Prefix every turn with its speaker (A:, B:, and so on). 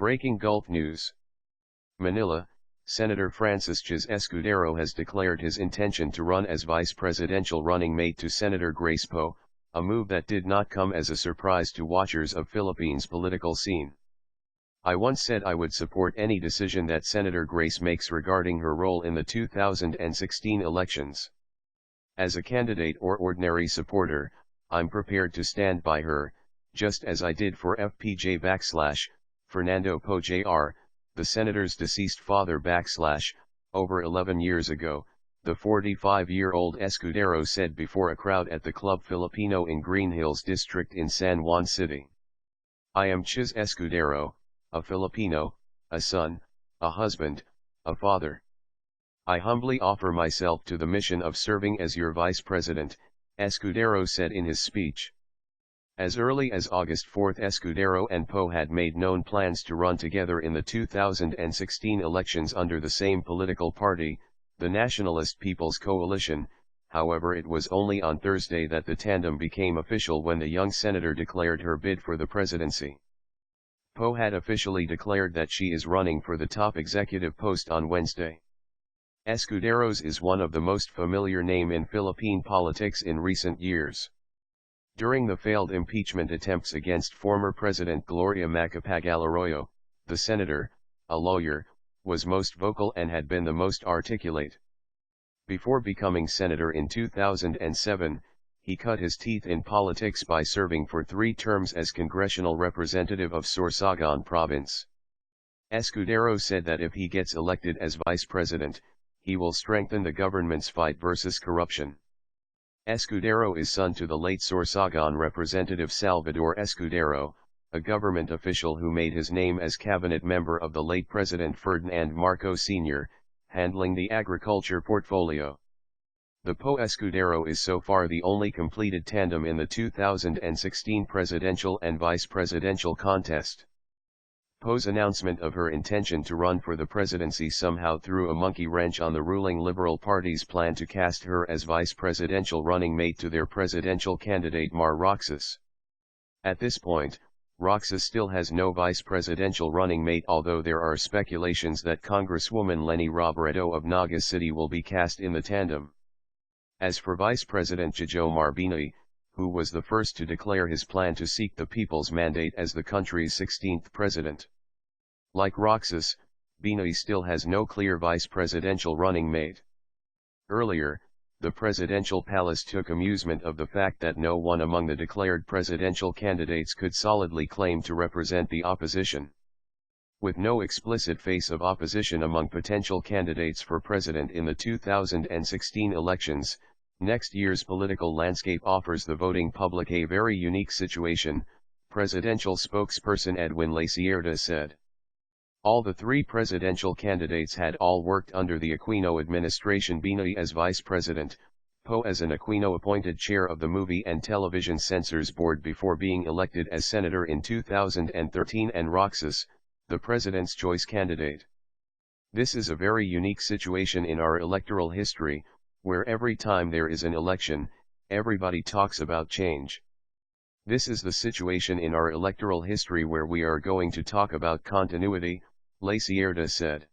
A: Breaking Gulf News. Manila, Senator Francis Chiz Escudero has declared his intention to run as vice presidential running mate to Senator Grace Poe, a move that did not come as a surprise to watchers of Philippines' political scene. "I once said I would support any decision that Senator Grace makes regarding her role in the 2016 elections. As a candidate or ordinary supporter, I'm prepared to stand by her, just as I did for Fernando Poe Jr., the senator's deceased father over 11 years ago," the 45-year-old Escudero said before a crowd at the Club Filipino in Greenhills district in San Juan City. "I am Chiz Escudero, a Filipino, a son, a husband, a father. I humbly offer myself to the mission of serving as your vice president," Escudero said in his speech. As early as August 4, Escudero and Poe had made known plans to run together in the 2016 elections under the same political party, the Nationalist People's Coalition. However, it was only on Thursday that the tandem became official when the young senator declared her bid for the presidency. Poe had officially declared that she is running for the top executive post on Wednesday. Escudero's is one of the most familiar names in Philippine politics in recent years. During the failed impeachment attempts against former President Gloria Macapagal-Arroyo, the senator, a lawyer, was most vocal and had been the most articulate. Before becoming senator in 2007, he cut his teeth in politics by serving for 3 terms as congressional representative of Sorsogon Province. Escudero said that if he gets elected as vice president, he will strengthen the government's fight versus corruption. Escudero is son to the late Sorsogon Representative Salvador Escudero, a government official who made his name as cabinet member of the late President Ferdinand Marcos Sr., handling the agriculture portfolio. The Poe-Escudero is so far the only completed tandem in the 2016 presidential and vice presidential contest. Poe's announcement of her intention to run for the presidency somehow threw a monkey wrench on the ruling Liberal Party's plan to cast her as vice presidential running mate to their presidential candidate Mar Roxas. At this point, Roxas still has no vice presidential running mate, although there are speculations that Congresswoman Leni Robredo of Naga City will be cast in the tandem. As for Vice President Jomar Binay, who was the first to declare his plan to seek the people's mandate as the country's 16th president. Like Roxas, Binay still has no clear vice presidential running mate. Earlier, the presidential palace took amusement of the fact that no one among the declared presidential candidates could solidly claim to represent the opposition. With no explicit face of opposition among potential candidates for president in the 2016 elections, next year's political landscape offers the voting public a very unique situation, presidential spokesperson Edwin Lacierda said. All the 3 presidential candidates had all worked under the Aquino administration, Binay as vice president, Poe as an Aquino-appointed chair of the Movie and Television Censors Board before being elected as senator in 2013, and Roxas, the president's choice candidate. This is a very unique situation in our electoral history, where every time there is an election, everybody talks about change. This is the situation in our electoral history where we are going to talk about continuity, Lacierda said.